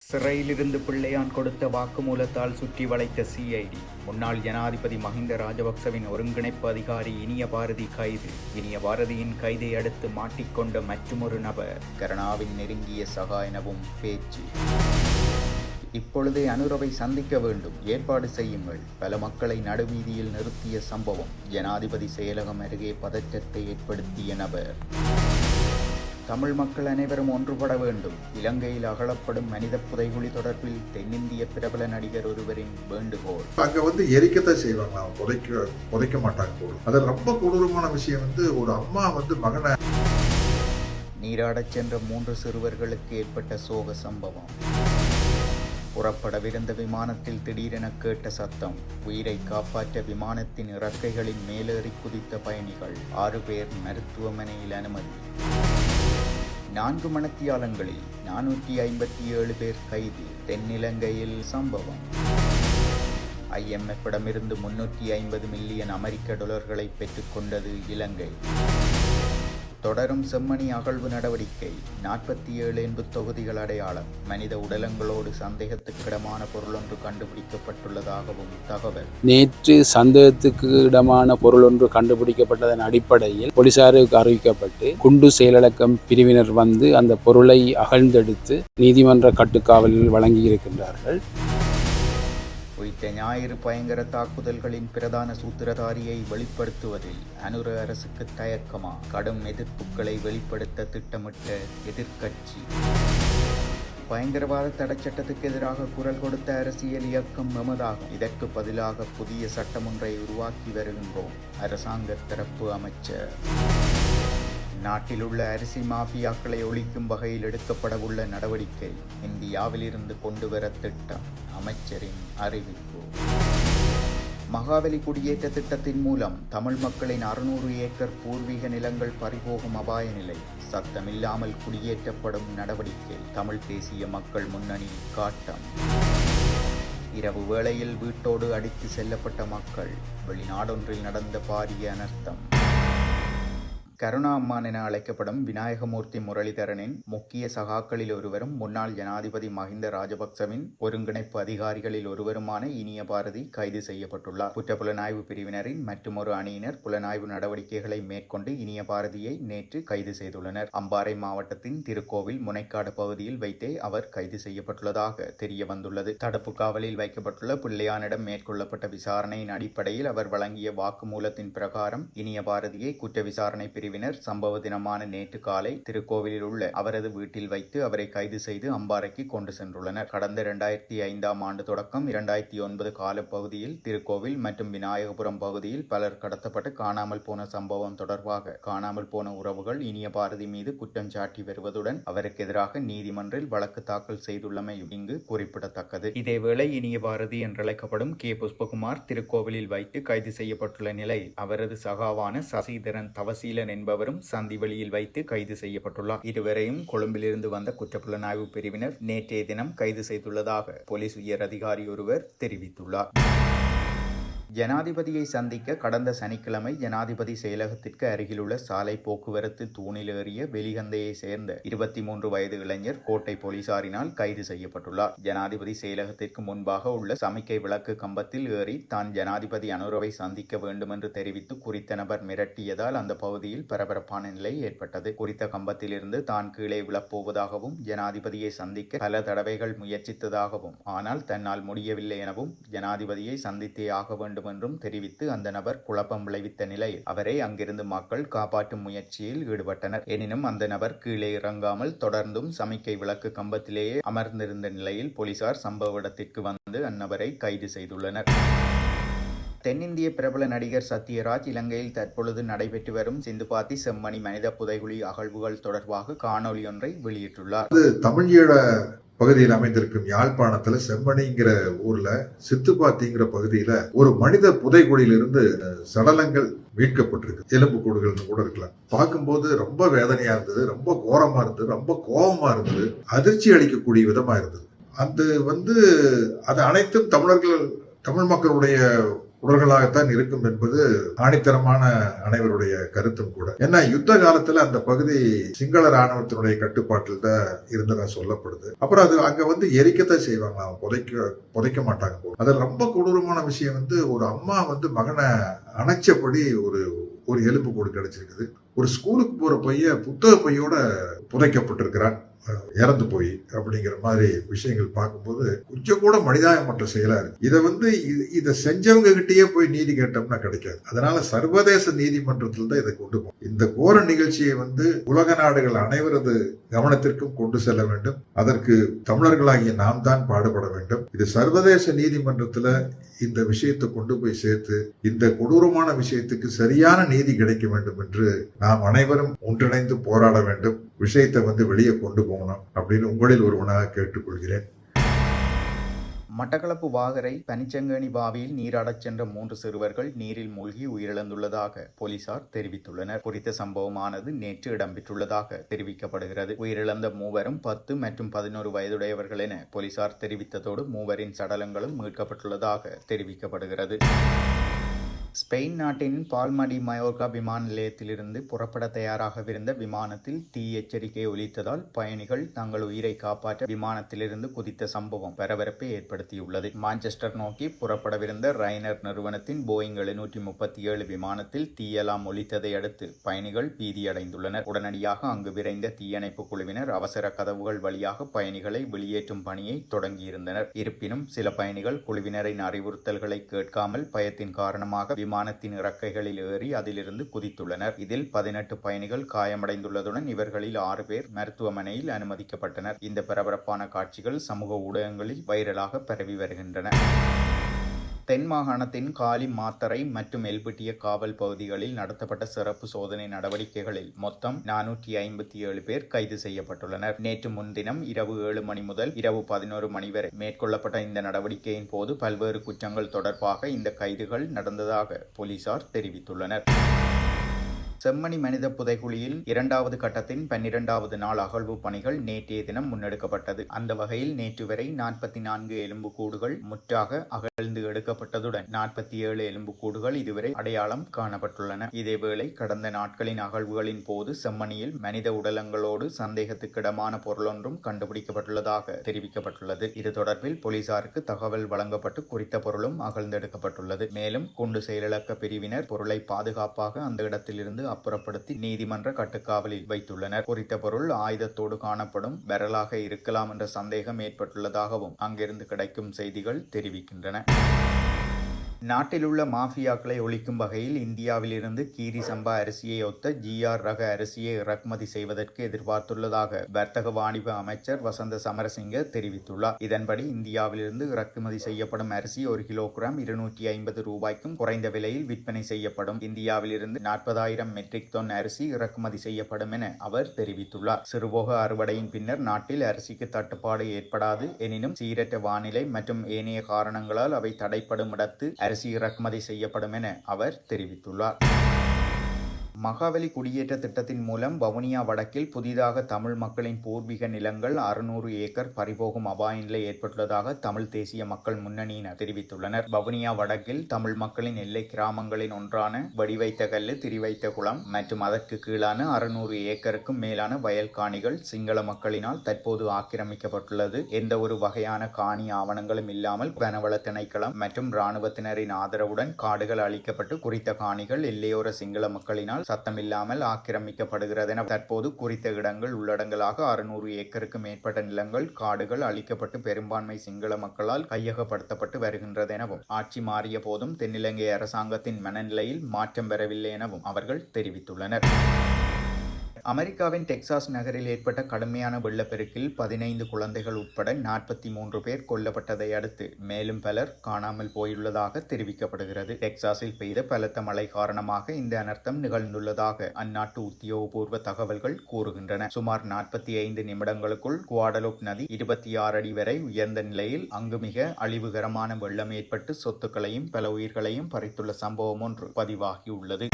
சிறையிலிருந்து பிள்ளையான் கொடுத்த வாக்குமூலத்தால் சுற்றி வளைத்த சிஐடி. முன்னாள் ஜனாதிபதி மஹிந்த ராஜபக்சவின் ஒருங்கிணைப்பு அதிகாரி இனிய பாரதி கைது. இனிய பாரதியின் கைதை அடுத்து மாட்டிக்கொண்ட மற்றுமொரு நபர் கருணாவின் நெருங்கிய சகா எனவும் பேச்சு. இப்பொழுதே அனுரவை சந்திக்க வேண்டும், ஏற்பாடு செய்யுங்கள். பல மக்களை நடுவீதியில் நிறுத்திய சம்பவம். ஜனாதிபதி செயலகம் அருகே பதற்றத்தை ஏற்படுத்திய நபர். தமிழ் மக்கள் அனைவரும் ஒன்றுபட வேண்டும். இலங்கையில் அகழப்படும் மனித புதைகுழி தொடர்பில் தென்னிந்திய பிரபல நடிகர் ஒருவரின் வேண்டுகோள். அங்க எரிக்கத்தான் செய்வாங்க, புதைக்க மாட்டாங்க. அது ரொம்ப கொடூரமான விஷயம். ஒரு அம்மா மகனை நீராடச் சென்ற 3 சிறுவர்களுக்கு ஏற்பட்ட சோக சம்பவம். புறப்படவிருந்த விமானத்தில் திடீரென கேட்ட சத்தம். உயிரை காப்பாற்ற விமானத்தின் இறக்கைகளின் மேலேறி குதித்த பயணிகள் 6 பேர் மருத்துவமனையில் அனுமதி. 4 மணித்தியாலங்களில் 457 பேர் கைது. தென்னிலங்கையில் சம்பவம். IMF-இடமிருந்து 350 மில்லியன் அமெரிக்க டாலர்களை பெற்றுக்கொண்டது இலங்கை. தொடரும் செம்மணி அகழ்வு நடவடிக்கை. 47 என்பு தொகுதிகள் அடையாளம். மனித உடலங்களோடு சந்தேகத்துக்கிடமான பொருளொன்று கண்டுபிடிக்கப்பட்டுள்ளதாகவும் தகவல். நேற்று சந்தேகத்துக்கு இடமான பொருளொன்று கண்டுபிடிக்கப்பட்டதன் அடிப்படையில் போலீசாருக்கு அறிவிக்கப்பட்டு குண்டு செயலடக்கம் பிரிவினர் வந்து அந்த பொருளை அகழ்ந்தெடுத்து நீதிமன்ற கட்டுக்காவலில் வழங்கியிருக்கின்றார்கள். குறித்த ஞாயிறு பயங்கர தாக்குதல்களின் பிரதான சூத்திரதாரியை வெளிப்படுத்துவதில் அனுர அரசுக்கு தயக்கமா? கடும் எதிர்ப்புகளை வெளிப்படுத்த திட்டமிட்ட எதிர்க்கட்சி. பயங்கரவாத தடைச்சட்டத்துக்கு எதிராக குரல் கொடுத்த அரசியல் இயக்கம் எமதாகும். இதற்கு பதிலாக புதிய சட்டமொன்றை உருவாக்கி வருகின்றோம். அரசாங்க தரப்பு அமைச்சர். நாட்டில் உள்ள அரிசி மாஃபியாக்களை ஒழிக்கும் வகையில் எடுக்கப்படவுள்ள நடவடிக்கை. இந்தியாவிலிருந்து கொண்டுவர திட்டம். அமைச்சரின் அறிவிப்பு. மகாவலி குடியேற்ற திட்டத்தின் மூலம் தமிழ் மக்களின் 600 ஏக்கர் பூர்வீக நிலங்கள் பறிபோகும் அபாய நிலை. சத்தமில்லாமல் குடியேற்றப்படும் நடவடிக்கை. தமிழ் தேசிய மக்கள் முன்னணி காட்டம். இரவு வேளையில் வீட்டோடு அடித்து செல்லப்பட்ட மக்கள். வெளிநாடொன்றில் நடந்த பாரிய அனர்த்தம். கருணா அம்மான் என அழைக்கப்படும் விநாயகமூர்த்தி முரளிதரனின் முக்கிய சகாக்களில் ஒருவரும் முன்னாள் ஜனாதிபதி மஹிந்த ராஜபக்சவின் ஒருங்கிணைப்பு அதிகாரிகளில் ஒருவருமான இனிய பாரதி கைது செய்யப்பட்டுள்ளார். குற்றப்புலனாய்வு பிரிவினரின் மற்றுமொரு அணியினர் புலனாய்வு நடவடிக்கைகளை மேற்கொண்டு இனிய பாரதியை நேற்று கைது செய்துள்ளனர். அம்பாறை மாவட்டத்தின் திருக்கோவில் முனைக்காடு பகுதியில் வைத்தே அவர் கைது செய்யப்பட்டுள்ளதாக தெரிய வந்துள்ளது. தடுப்பு காவலில் வைக்கப்பட்டுள்ள பிள்ளையானிடம் மேற்கொள்ளப்பட்ட விசாரணையின் அடிப்படையில் அவர் வழங்கிய வாக்குமூலத்தின் பிரகாரம் இனிய பாரதியை குற்ற விசாரணை பிரிவினர் சம்பவ தினமான நேற்று காலை திருக்கோவிலில் உள்ள அவரது வீட்டில் வைத்து அவரை கைது செய்து அம்பாறைக்கு கொண்டு சென்றுள்ளனர். கடந்த 2005 ஆண்டு தொடக்கம் 2009 காலப்பகுதியில் திருக்கோவில் மற்றும் விநாயகபுரம் பகுதியில் பலர் கடத்தப்பட்டு காணாமல் போன சம்பவம் தொடர்பாக காணாமல் போன உறவுகள் இனிய பாரதி மீது குற்றம் சாட்டி வருவதுடன் அவருக்கு எதிராக நீதிமன்றில் வழக்கு தாக்கல் செய்துள்ளமையும் இங்கு குறிப்பிடத்தக்கது. இதேவேளை இனிய பாரதி என்றழைக்கப்படும் கே. புஷ்பகுமார் திருக்கோவிலில் வைத்து கைது செய்யப்பட்டுள்ள நிலையில் அவரது சகாவான சசிதரன் தவசீலன் என்பவரும் சந்திவெளியில் வைத்து கைது செய்யப்பட்டுள்ளார். இருவரையும் கொழும்பிலிருந்து வந்த குற்றப்புலனாய்வு பிரிவினர் நேற்றைய தினம் கைது செய்துள்ளதாக போலீஸ் உயர் அதிகாரி ஒருவர் தெரிவித்துள்ளார். ஜனாதிபதியை சந்திக்க கடந்த சனிக்கிழமை ஜனாதிபதி செயலகத்திற்கு அருகிலுள்ள சாலை போக்குவரத்து தூணில் ஏறிய வெளிகந்தையை சேர்ந்த 23 வயது இளைஞர் கோட்டை போலீசாரினால் கைது செய்யப்பட்டுள்ளார். ஜனாதிபதி செயலகத்திற்கு முன்பாக உள்ள சமிக்கை விளக்கு கம்பத்தில் ஏறி தான் ஜனாதிபதி அனுரவை சந்திக்க வேண்டும் என்று தெரிவித்து குறித்த நபர் மிரட்டியதால் அந்த பகுதியில் பரபரப்பான நிலை ஏற்பட்டது. குறித்த கம்பத்திலிருந்து தான் கீழே விழப்போவதாகவும் ஜனாதிபதியை சந்திக்க பல தடவைகள் முயற்சித்ததாகவும் ஆனால் தன்னால் முடியவில்லை எனவும் ஜனாதிபதியை சந்தித்தே ஆக வேண்டும் என்றும் தெரிவித்து அந்த நபர் குழப்பம் விளைவித்த நிலையில் அவரை அங்கிருந்து மக்கள் காப்பாற்றும் முயற்சியில் ஈடுபட்டனர். எனினும் அந்த நபர் கீழே இறங்காமல் தொடர்ந்தும் சமிக்கை விளக்கு கம்பத்திலேயே அமர்ந்திருந்த நிலையில் போலீசார் சம்பவ இடத்திற்கு வந்து அந்நபரை கைது செய்துள்ளனர். தென்னிந்திய பிரபல நடிகர் சத்யராஜ் இலங்கையில் தற்பொழுது நடைபெற்று வரும் சிந்துபாத்தி செம்மணி மனித புதைகுழி அகழ்வுகள் தொடர்பாக காணொலி ஒன்றை வெளியிட்டுள்ளார். தமிழீழ பகுதியில் அமைந்திருக்கும் யாழ்ப்பாணத்துல செம்மணிங்கிற ஊர்ல சித்துப்பாத்திங்கிற பகுதியில ஒரு மனித புதைகுழியிலிருந்து சடலங்கள் மீட்கப்பட்டிருக்கு. எலும்பு கூடுகள் கூட இருக்கலாம். பார்க்கும்போது ரொம்ப வேதனையா இருந்தது, ரொம்ப கோரமா இருந்தது, ரொம்ப கோபமா இருந்தது, அதிர்ச்சி அளிக்கக்கூடிய விதமா இருந்தது. அது அனைத்தும் தமிழ் மக்களுடைய உடல்களாகத்தான் இருக்கும் என்பது ஆணித்தரமான அனைவருடைய கருத்தும் கூட. ஏன்னா யுத்த காலத்துல அந்த பகுதி சிங்கள ராணுவத்தினுடைய கட்டுப்பாட்டில் தான் இருந்ததா சொல்லப்படுது. அப்புறம் அது அங்க எரிக்கத்தான் செய்வாங்க, புதைக்க மாட்டாங்க. அது ரொம்ப கொடூரமான விஷயம். ஒரு அம்மா மகனை அணைச்சபடி ஒரு எலும்பு கூடு கிடைச்சிருக்குது. ஒரு ஸ்கூலுக்கு போற பையன் புத்தக பையோட புதைக்கப்பட்டிருக்கிறான் இறந்து போய் அப்படிங்கிற மாதிரி விஷயங்கள் பார்க்கும்போது கொஞ்சம் கூட மனிதாயமற்ற செயலா இருக்கு. இதை செஞ்சவங்க கிட்டயே போய் நீதி கேட்டோம்னா கிடைக்காது. அதனால சர்வதேச நீதிமன்றத்தில் தான் இதை கொண்டு போகும். இந்த கோர நிகழ்ச்சியை உலக நாடுகள் அனைவரது கவனத்திற்கும் கொண்டு செல்ல வேண்டும். அதற்கு தமிழர்களாகிய நாம் தான் பாடுபட வேண்டும். இது சர்வதேச நீதிமன்றத்துல இந்த விஷயத்தை கொண்டு போய் சேர்த்து இந்த கொடூரமான விஷயத்துக்கு சரியான நீதி கிடைக்க வேண்டும் என்று நாம் அனைவரும் ஒன்றிணைந்து போராட வேண்டும். விஷயத்தை வெளியே கொண்டு போகணும் அப்படின்னு உங்களில் ஒருவனாக கேட்டுக்கொள்கிறேன். மட்டக்களப்பு வாகரை பனிச்சங்கேணி பாவியில் நீராடச் சென்ற 3 சிறுவர்கள் நீரில் மூழ்கி உயிரிழந்துள்ளதாக போலீசார் தெரிவித்துள்ளனர். குறித்த சம்பவமானது நேற்று இடம்பெற்றுள்ளதாக தெரிவிக்கப்படுகிறது. உயிரிழந்த மூவரும் 10 மற்றும் 11 வயதுடையவர்கள் என போலீசார் தெரிவித்ததோடு மூவரின் சடலங்களும் மீட்கப்பட்டுள்ளதாக தெரிவிக்கப்படுகிறது. ஸ்பெயின் நாட்டின் பால்மடி மயோர்கா விமான நிலையத்திலிருந்து புறப்பட தயாராகவிருந்த விமானத்தில் தீ எச்சரிக்கை ஒலித்ததால் பயணிகள் தங்கள் உயிரை காப்பாற்ற விமானத்திலிருந்து குதித்த சம்பவம் பரபரப்பை ஏற்படுத்தியுள்ளது. மான்செஸ்டர் நோக்கி புறப்படவிருந்த ரைனர் நிறுவனத்தின் போயிங் 737 விமானத்தில் தீயலாம் ஒலித்ததை அடுத்து பயணிகள் பீதியடைந்துள்ளனர். உடனடியாக அங்கு விரைந்த தீயணைப்பு குழுவினர் அவசர கதவுகள் வழியாக பயணிகளை வெளியேற்றும் பணியை தொடங்கியிருந்தனர். இருப்பினும் சில பயணிகள் குழுவினரின் அறிவுறுத்தல்களை கேட்காமல் பயத்தின் காரணமாக விமானத்தின் இறக்கைகளில் ஏறி அதிலிருந்து குதித்துள்ளனர். இதில் 18 பயணிகள் காயமடைந்துள்ளதுடன் இவர்களில் 6 பேர் மருத்துவமனையில் அனுமதிக்கப்பட்டனர். இந்த பரபரப்பான காட்சிகள் சமூக ஊடகங்களில் வைரலாக பரவி வருகின்றன. தென் மாகாணத்தின் காலி, மாத்தறை மற்றும் எல்பிட்டிய காவல் பகுதிகளில் நடத்தப்பட்ட சிறப்பு சோதனை நடவடிக்கைகளில் மொத்தம் 457 பேர் கைது செய்யப்பட்டுள்ளனர். நேற்று முன்தினம் இரவு 7 மணி முதல் இரவு 11 மணி வரை மேற்கொள்ளப்பட்ட இந்த நடவடிக்கையின் போது பல்வேறு குற்றங்கள் தொடர்பாக இந்த கைதுகள் நடந்ததாக போலீசார் தெரிவித்துள்ளனர். செம்மணி மனித புதைகுழியில் 2வது கட்டத்தின் 12வது நாள் அகழ்வு பணிகள் நேற்றைய தினம் முன்னெடுக்கப்பட்டது. அந்த வகையில் நேற்று வரை 44 எலும்புக்கூடுகள் முற்றாக அகழ்ந்து எடுக்கப்பட்டதுடன் 47 எலும்புக்கூடுகள் இதுவரை அடையாளம் காணப்பட்டுள்ளன. இதேவேளை கடந்த நாட்களின் அகழ்வுகளின் போது செம்மணியில் மனித உடலங்களோடு சந்தேகத்துக்கிடமான பொருளொன்றும் கண்டுபிடிக்கப்பட்டுள்ளதாக தெரிவிக்கப்பட்டுள்ளது. இது தொடர்பில் போலீசாருக்கு தகவல் வழங்கப்பட்டு குறித்த பொருளும் அகழ்ந்தெடுக்கப்பட்டுள்ளது. மேலும் குண்டு செயலிழக்க பிரிவினர் பொருளை பாதுகாப்பாக அந்த இடத்திலிருந்து அப்புறப்படுத்தி நீதிமன்ற கட்டுக்காவலில் வைத்துள்ளனர். குறித்த பொருள் ஆயுதத்தோடு காணப்படும் பெரலாக இருக்கலாம் என்ற சந்தேகம் ஏற்பட்டுள்ளதாகவும் அங்கிருந்து கிடைக்கும் செய்திகள் தெரிவிக்கின்றன. நாட்டில் உள்ள மாஃபியாக்களை ஒழிக்கும் வகையில் இந்தியாவிலிருந்து கீரி சம்பா அரிசியை ஒத்த GR ரக அரிசியை இறக்குமதி செய்வதற்கு எதிர்பார்த்துள்ளதாக வர்த்தக வாணிப அமைச்சர் வசந்த சமரசிங்க தெரிவித்துள்ளார். இதன்படி இந்தியாவிலிருந்து இறக்குமதி செய்யப்படும் அரிசி 1 கிலோகிராம் 250 ரூபாய்க்கும் குறைந்த விலையில் விற்பனை செய்யப்படும். இந்தியாவிலிருந்து 40,000 மெட்ரிக் டன் அரிசி இறக்குமதி செய்யப்படும் என அவர் தெரிவித்துள்ளார். சிறுபோக அறுவடையின் பின்னர் நாட்டில் அரிசிக்கு தட்டுப்பாடு ஏற்படாது. எனினும் சீரற்ற வானிலை மற்றும் ஏனைய காரணங்களால் அவை தடைப்படும் இடத்து அரிசி இறக்குமதி செய்யப்படும் என அவர் தெரிவித்துள்ளார். மகாவலி குடியேற்ற திட்டத்தின் மூலம் வவுனியா வடக்கில் புதிதாக தமிழ் மக்களின் பூர்வீக நிலங்கள் 600 ஏக்கர் பறிபோகும் அபாய நிலை ஏற்பட்டுள்ளதாக தமிழ் தேசிய மக்கள் முன்னணியினர் தெரிவித்துள்ளனர். வவுனியா வடக்கில் தமிழ் மக்களின் எல்லை கிராமங்களின் ஒன்றான வடிவைத்தகல்லு, திரிவைத்த குளம் மற்றும் அதற்கு கீழான 600 ஏக்கருக்கும் மேலான வயல் காணிகள் சிங்கள மக்களினால் தற்போது ஆக்கிரமிக்கப்பட்டுள்ளது. எந்த ஒரு வகையான காணி ஆவணங்களும் இல்லாமல் வனவள திணைக்களம் மற்றும் இராணுவத்தினரின் ஆதரவுடன் காடுகள் அழிக்கப்பட்டு குறித்த காணிகள் எல்லையோர சிங்கள மக்களினால் சத்தமில்லாமல் ஆக்கிரமிக்கப்படுகிறது என தற்போது குறித்த இடங்கள் உள்ளடங்கலாக 600 ஏக்கருக்கு மேற்பட்ட நிலங்கள், காடுகள் அழிக்கப்பட்டு பெரும்பான்மை சிங்கள மக்களால் கையகப்படுத்தப்பட்டு வருகின்றது எனவும் ஆட்சி மாறிய போதும் தென்னிலங்கை அரசாங்கத்தின் மனநிலையில் மாற்றம் பெறவில்லை எனவும் அவர்கள் தெரிவித்துள்ளனர். அமெரிக்காவின் டெக்சாஸ் நகரில் ஏற்பட்ட கடுமையான வெள்ளப்பெருக்கில் 15 குழந்தைகள் உட்பட 43 பேர் கொல்லப்பட்டதை அடுத்து மேலும் பலர் காணாமல் போயுள்ளதாக தெரிவிக்கப்படுகிறது. டெக்சாஸில் பெய்த பலத்த மழை காரணமாக இந்த அனர்த்தம் நிகழ்ந்துள்ளதாக அந்நாட்டு உத்தியோகபூர்வ தகவல்கள் கூறுகின்றன. சுமார் 45 நிமிடங்களுக்குள் குவாடலூப் நதி 26 அடி வரை உயர்ந்த நிலையில் அங்கு மிக அழிவுகரமான வெள்ளம் ஏற்பட்டு சொத்துக்களையும் பல உயிர்களையும் பறித்துள்ள சம்பவம் ஒன்று பதிவாகியுள்ளது.